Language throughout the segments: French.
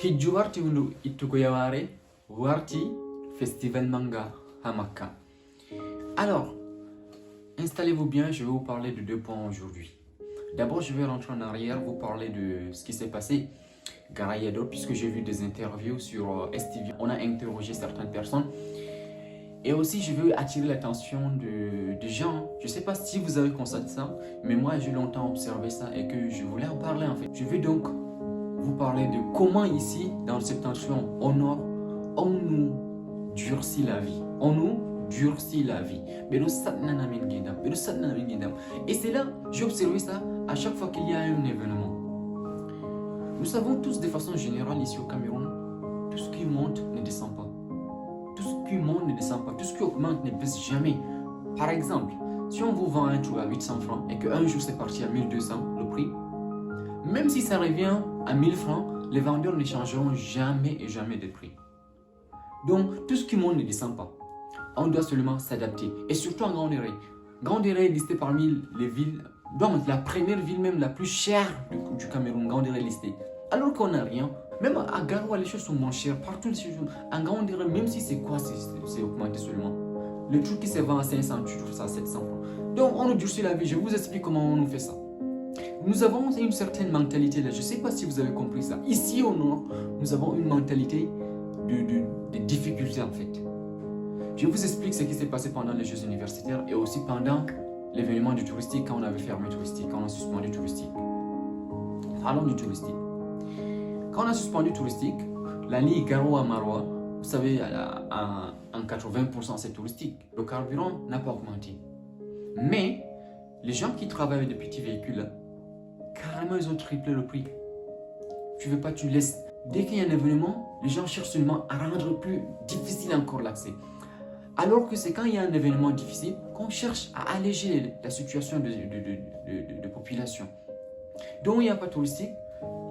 Fidju warti hundu ittugo yaware, warti festival manga à Makka. Alors, installez-vous bien, je vais vous parler de 2 points aujourd'hui. D'abord, je vais rentrer en arrière, vous parler de ce qui s'est passé Garayado, puisque j'ai vu des interviews sur STV. On a interrogé certaines personnes. Et aussi, je veux attirer l'attention des gens. Je ne sais pas si vous avez constaté ça, mais moi, j'ai longtemps observé ça et que je voulais en parler en fait. Je vais donc vous parler de comment ici, dans cette tension au nord, on nous durcit la vie. On nous durcit la vie. Et c'est là, j'ai observé ça à chaque fois qu'il y a un événement. Nous savons tous de façon générale ici au Cameroun, tout ce qui monte ne descend pas. Tout ce qui monte ne descend pas. Tout ce qui augmente ne baisse jamais. Par exemple, si on vous vend un truc à 800 francs et qu'un jour c'est parti à 1200 le prix, même si ça revient à 1000 francs, les vendeurs ne changeront jamais et jamais de prix. Donc, tout ce qui monte ne descend pas. On doit seulement s'adapter. Et surtout en Gandéré. Gandéré est listé parmi les villes, donc la première ville même la plus chère du Cameroun, Gandéré est listée. Alors qu'on n'a rien. Même à Garoua, les choses sont moins chères. Partout, les choses. En Gandéré, même si c'est quoi, c'est augmenté seulement. Le truc qui se vend à 500, tu trouves ça à 700 francs. Donc, on nous durcit la vie. Je vous explique comment on nous fait ça. Nous avons une certaine mentalité là. Je ne sais pas si vous avez compris ça. Ici au nord, nous avons une mentalité de difficulté en fait. Je vous explique ce qui s'est passé pendant les Jeux universitaires et aussi pendant l'événement du touristique, quand on avait fermé touristique, quand on a suspendu touristique. Parlons du touristique. Quand on a suspendu touristique, la ligne Garoua-Maroua, vous savez, en 80% c'est touristique. Le carburant n'a pas augmenté. Mais les gens qui travaillent avec des petits véhicules, là, carrément ils ont triplé le prix. Tu veux pas, tu laisses. Dès qu'il y a un événement, les gens cherchent seulement à rendre plus difficile encore l'accès. Alors que c'est quand il y a un événement difficile qu'on cherche à alléger la situation de population. Donc il n'y a pas de touristique,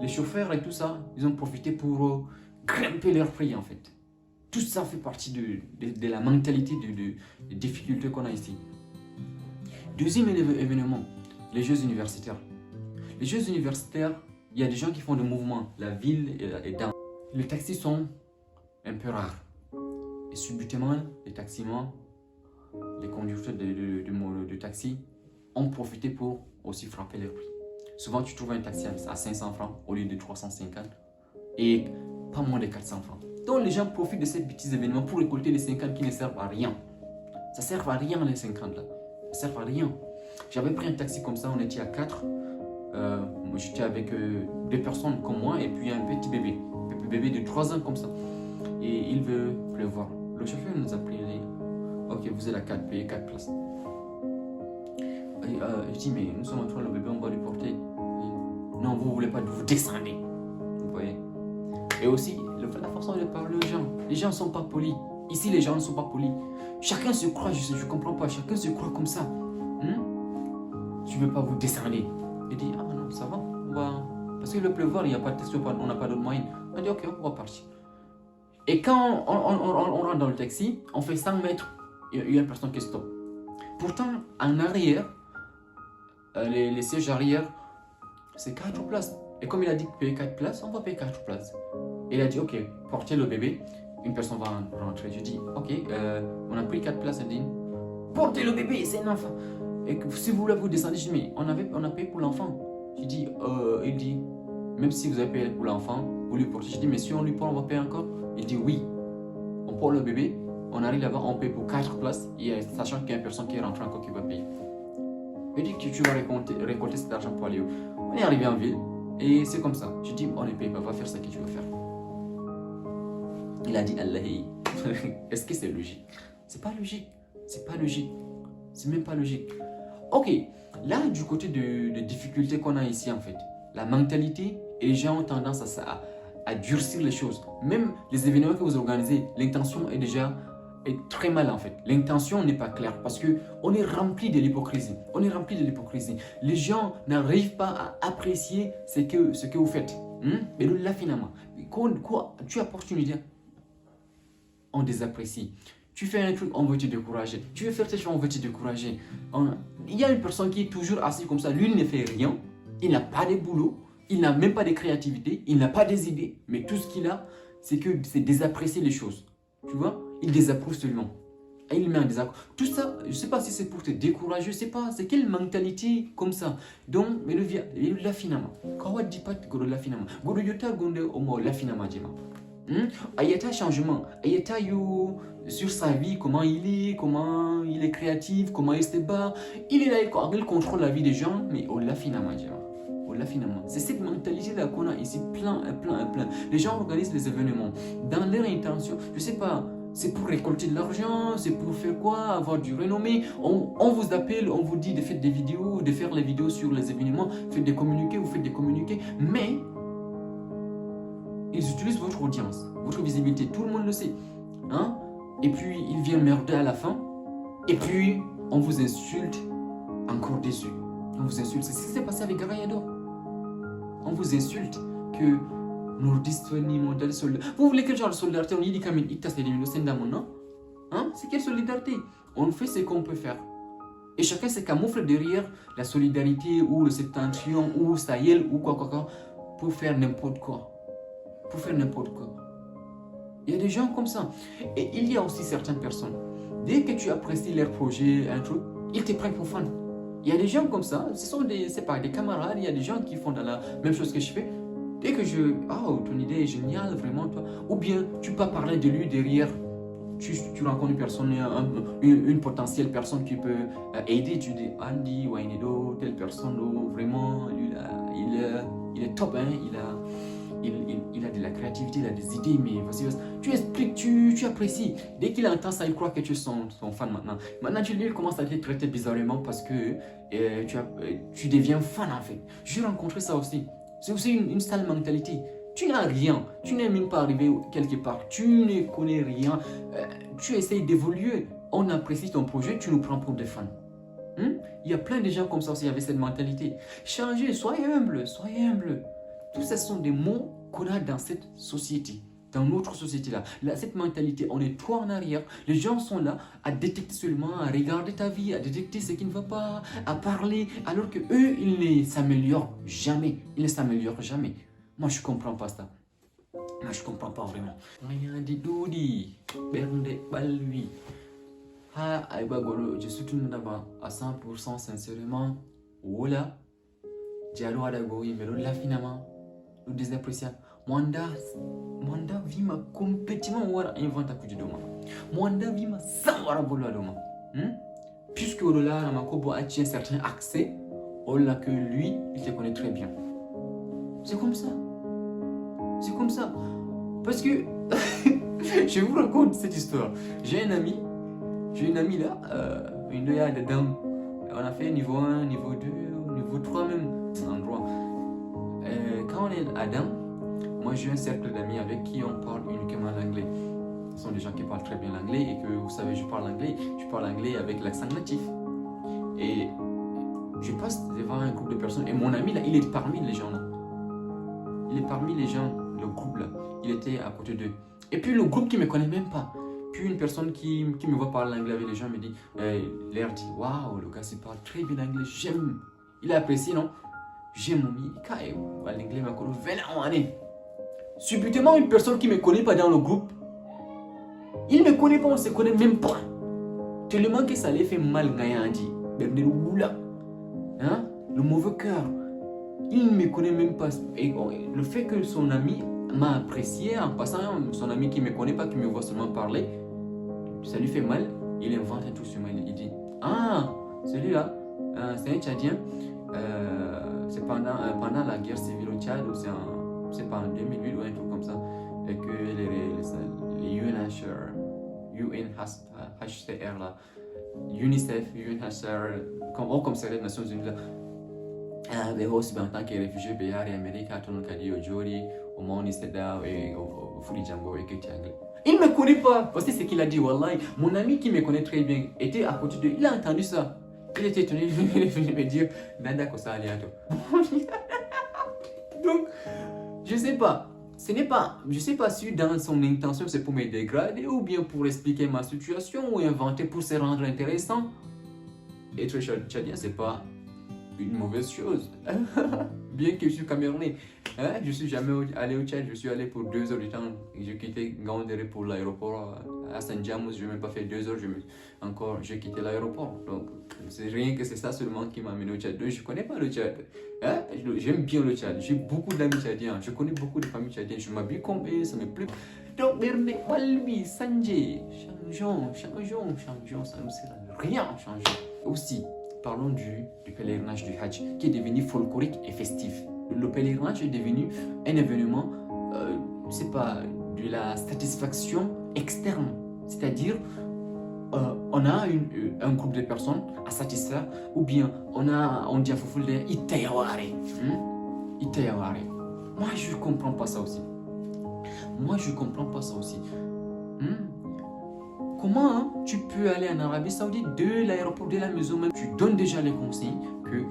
les chauffeurs et tout ça, ils ont profité pour grimper leurs prix en fait. Tout ça fait partie de la mentalité de difficultés qu'on a ici. Deuxième événement, les Jeux universitaires. Les Jeux universitaires, il y a des gens qui font des mouvements, la ville est dans. Les taxis sont un peu rares. Et subitement, les taximans, les conducteurs de taxi ont profité pour aussi frapper les prix. Souvent, tu trouves un taxi à 500 francs au lieu de 350 et pas moins de 400 francs. Donc, les gens profitent de ces petits événements pour récolter les 50 qui ne servent à rien. Ça ne sert à rien les 50 là. Ça ne sert à rien. J'avais pris un taxi comme ça, on était à 4. J'étais avec 2 personnes comme moi et puis un petit bébé. Un bébé de 3 ans comme ça. Et il veut pleuvoir. Le chauffeur nous a pris, ok, vous êtes à 4, payez 4 places. Je dis, mais nous sommes en train, le bébé, on va lui porter. Non, vous ne voulez pas, vous descendez. Vous voyez. Et aussi, la façon de parler aux gens. Les gens ne sont pas polis. Ici, les gens ne sont pas polis. Chacun se croit, je ne comprends pas, chacun se croit comme ça. Tu ne veux pas, vous descendez. Il dit, ah non, ça va, on va... Parce que le pleuvoir, il n'y a pas de taxi, on n'a pas d'autre moyen. On dit, ok, on va partir. Et quand on rentre dans le taxi, on fait 100 mètres, il y a une personne qui stoppe. Pourtant, en arrière, les sièges arrière, c'est 4 places. Et comme il a dit payer 4 places, on va payer 4 places. Et il a dit, ok, portez le bébé, une personne va rentrer. Je dis, ok, on a pris 4 places. Il dit, portez le bébé, c'est un enfant. Et si vous voulez vous descendre, je dis, mais on a payé pour l'enfant. Je dis, il dit, même si vous avez payé pour l'enfant, vous lui portez. Je dis, mais si on lui porte, on va payer encore. Il dit, oui. On porte le bébé, on arrive là-bas, on paye pour 4 places, et sachant qu'il y a une personne qui est rentrée encore qui va payer. Il dit que tu vas récolter cet argent pour aller où? On est arrivé en ville, et c'est comme ça. Je dis, on ne paye pas, va faire ce que tu veux faire. Il a dit, Allahi. Est-ce que c'est logique? C'est pas logique. C'est pas logique. C'est même pas logique. Ok, là, du côté de difficultés qu'on a ici, en fait, la mentalité, et les gens ont tendance à durcir les choses. Même les événements que vous organisez, l'intention est déjà très mal, en fait. L'intention n'est pas claire parce qu'on est rempli de l'hypocrisie. On est rempli de l'hypocrisie. Les gens n'arrivent pas à apprécier ce que vous faites. Mais là, finalement, quand tu apportes une idée, on désapprécie. Tu fais un truc, on veut te décourager. Tu veux faire tes choses, on veut te décourager. Il y a une personne qui est toujours assise comme ça. Lui, il ne fait rien. Il n'a pas de boulot. Il n'a même pas de créativité, il n'a pas des idées, mais tout ce qu'il a, c'est désapprécier les choses. Tu vois? Il désapprouve seulement. Et il met en désaccord. Tout ça, je ne sais pas si c'est pour te décourager, je ne sais pas, c'est quelle mentalité comme ça. Donc, mais le la finama. Quand on dit pas que la finama, godo yota gonde omo la finama jema. Ayata changement, ayata yo sur sa vie, comment il est créatif, comment il se bat. Il est là, il contrôle la vie des gens, mais oh la finama jema. C'est cette mentalité-là qu'on a ici, plein. Les gens organisent les événements dans leur intention, je ne sais pas, c'est pour récolter de l'argent, c'est pour faire quoi, avoir du renommée. On vous appelle, on vous dit de faire des vidéos, de faire les vidéos sur les événements, faites des communiqués, vous faites des communiqués, mais ils utilisent votre audience, votre visibilité, tout le monde le sait. Hein? Et puis, ils viennent merder à la fin, et puis, on vous insulte encore dessus. On vous insulte, c'est ce qui s'est passé avec Garayador. On vous insulte que nous disponibles de solidarité. Vous voulez quel genre de solidarité? On dit comme une non? Hein? C'est quelle solidarité? On fait ce qu'on peut faire. Et chacun se camoufle derrière la solidarité ou le septentrion ou Sahel ou quoi pour faire n'importe quoi. Pour faire n'importe quoi. Il y a des gens comme ça. Et il y a aussi certaines personnes. Dès que tu apprécies leur projet, un truc, ils te prennent pour fan. Il y a des gens comme ça, ce sont des camarades, il y a des gens qui font dans la même chose que je fais. Dès que ton idée est géniale, vraiment, toi. Ou bien, tu peux parler de lui derrière, tu rencontres une personne, une potentielle personne qui peut aider, tu dis, Andy, Wainedo, telle personne, vraiment, il est top, hein, il a de la créativité, il a des idées, mais vas-y, tu expliques, tu apprécies. Dès qu'il entend ça, il croit que tu es son fan maintenant. Maintenant, il commence à te traiter bizarrement parce que tu deviens fan en fait. J'ai rencontré ça aussi. C'est aussi une sale mentalité. Tu n'as rien, tu n'es même pas arrivé quelque part, tu ne connais rien, tu essayes d'évoluer. On apprécie ton projet, tu nous prends pour des fans. Il y a plein de gens comme ça aussi avec cette mentalité. Changez, soyez humble, soyez humble. Tout ça sont des mots qu'on a dans cette société, dans notre société-là. Cette mentalité, on est trop en arrière. Les gens sont là à détecter seulement, à regarder ta vie, à détecter ce qui ne va pas, à parler, alors que eux, ils ne s'améliorent jamais. Ils ne s'améliorent jamais. Moi, je ne comprends pas ça. Moi, je ne comprends pas vraiment. Rien dit doudi, bernde balui. Je suis tout d'abord à 100% sincèrement. Voilà. Diallo adagoyi, mais là finalement. Nous désapprécions. Mwanda vima complètement wara inventa kujidoma. Mwanda vima sans wara bolo adoma. Puisque au-delà na makobo a un certain accès, au-delà que lui, il te connaît très bien. C'est comme ça. C'est comme ça. Parce que je vous raconte cette histoire. J'ai une amie là, une de dedans. On a fait niveau 1, niveau 2, niveau 3 même. C'est un endroit. Quand on est à Adam, moi j'ai un cercle d'amis avec qui on parle uniquement l'anglais. Ce sont des gens qui parlent très bien l'anglais et que vous savez, je parle anglais avec l'accent natif. Et je passe devant un groupe de personnes et mon ami là, il est parmi les gens là. Il est parmi les gens, le groupe là. Il était à côté d'eux. Et puis le groupe qui ne me connaît même pas. Puis une personne qui me voit parler anglais avec les gens me dit, l'air dit, waouh, le gars il parle très bien anglais, j'aime. Il a apprécié, non? J'ai mon ami, l'anglais m'a connu 20 ans. Subitement, une personne qui ne me connaît pas dans le groupe, il ne me connaît pas, on ne se connaît même pas. Tellement que ça lui fait mal, hein? Le mauvais cœur. Il ne me connaît même pas. Et le fait que son ami m'a apprécié en passant, son ami qui ne me connaît pas, qui me voit seulement parler, ça lui fait mal. Il invente un truc sur moi. Il dit, celui-là, c'est un Tchadien. C'est pendant la guerre civile au Tchad, ou c'est pas en 2008 ou un truc comme ça, et que les UNHCR là, UNICEF, UNHCR, comme c'est les Nations Unies là, mais aussi en tant que réfugié, Béar et Amérique, tout le monde a dit au Jori, au Moni Seda et au Fulijambo et Kétiangle. Il ne me connaît pas, parce que c'est ce qu'il a dit, Wallahi. Mon ami qui me connaît très bien était à côté de lui, il a entendu ça. Il était étonné, il venait me dire, Nanda Kosa Aliato. Donc, je sais pas. Je sais pas si dans son intention c'est pour me dégrader ou bien pour expliquer ma situation ou inventer pour se rendre intéressant. Être tchadien, c'est pas une mauvaise chose. Bien que je suis Camerounais. Hein? Je ne suis jamais allé au Tchad, je suis allé pour 2 heures de temps. J'ai quitté Ngaoundéré pour l'aéroport à Saint-James, je n'ai même pas fait 2 heures, j'ai quitté l'aéroport. Donc, c'est rien que c'est ça seulement qui m'a amené au Tchad. Donc, je ne connais pas le Tchad. Hein? J'aime bien le Tchad, j'ai beaucoup d'amis tchadiens, je connais beaucoup de familles tchadiennes, je m'habille comme eux, ça me plaît. Donc, Berne, Walbi, Sanjay, changeons, ça ne sert à rien, changeons. Aussi, parlons du pèlerinage du Hajj, qui est devenu folklorique et festif. Le pèlerinage est devenu un événement, c'est pas de la satisfaction externe, c'est-à-dire on a un groupe de personnes à satisfaire, ou bien on dit à Foufoulde Itayaware. Itayaware. Moi je comprends pas ça aussi. Comment tu peux aller en Arabie Saoudite de l'aéroport de la maison même, tu donnes déjà les conseils que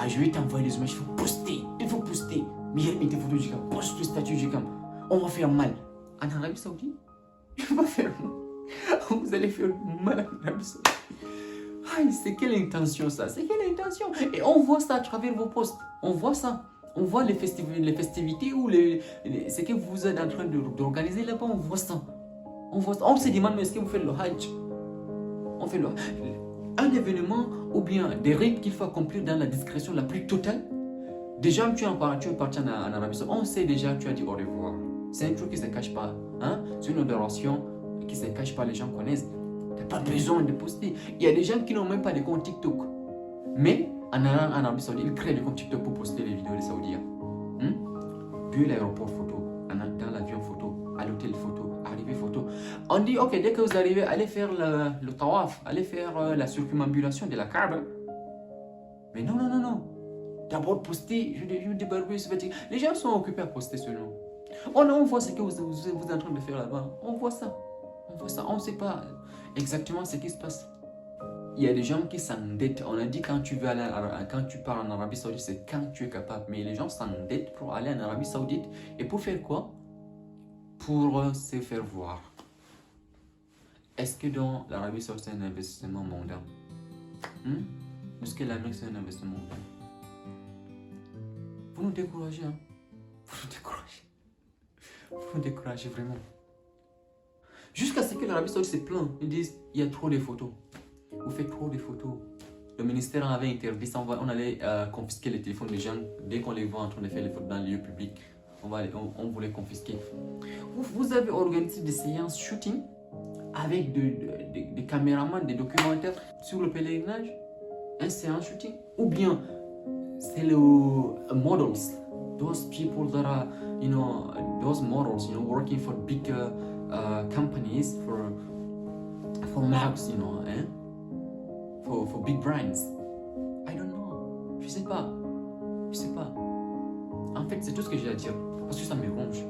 je vais t'envoyer les images, il faut poster. Mais il des photos du camp, poste le statut du camp. On va faire mal. En Arabie Saoudite, on va faire mal. Vous allez faire mal en Arabie Saoudite. Aïe, c'est quelle intention ça? C'est quelle intention? Et on voit ça à travers vos posts. On voit ça. On voit les festivités ou ce que vous êtes en train d'organiser là-bas. On voit ça. On se demande, mais est-ce que vous faites le Hajj? On fait un événement ou bien des règles qu'il faut accomplir dans la discrétion la plus totale. Déjà, tu es parti en Arabie Saoudite. On sait déjà que tu as dit au revoir. C'est un truc qui ne se cache pas. Hein? C'est une adoration qui ne se cache pas. Les gens connaissent. Tu n'as pas besoin de poster. Il y a des gens qui n'ont même pas de compte TikTok. Mais en allant en Arabie Saoudite, ils créent des comptes TikTok pour poster les vidéos des Saoudiens. Puis l'aéroport photo, dans l'avion photo, à l'hôtel photo, arrivée photo. On dit, ok, dès que vous arrivez, allez faire le tawaf, allez faire la circumambulation de la Kaaba. Mais non. D'abord poster, je me débarbouille, les gens sont occupés à poster seulement. On voit ce que vous êtes en train de faire là-bas. On voit ça. On ne sait pas exactement ce qui se passe. Il y a des gens qui s'endettent. On a dit quand tu pars en Arabie Saoudite, c'est quand tu es capable. Mais les gens s'endettent pour aller en Arabie Saoudite. Et pour faire quoi? Pour se faire voir. Est-ce que dans l'Arabie Saoudite, c'est un investissement mondain? Est-ce que l'Amérique, c'est un investissement mondain? Vous nous découragez, hein? Vous nous découragez vraiment. Jusqu'à ce que l'Arabie Saoudite se plaint. Ils disent, il y a trop de photos. Vous faites trop de photos. Le ministère avait interdit ça. On allait confisquer les téléphones des gens dès qu'on les voit en train de faire les photos dans les lieux publics. On voulait confisquer. Vous avez organisé des séances shooting avec des caméramans, des documentaires sur le pèlerinage. Un séance shooting. Ou bien c'est les models. Those people that are, those models, working for big companies, for marks, for big brands. I don't know. Je sais pas. En fait, c'est tout ce que j'ai à dire. Parce que ça me ronge.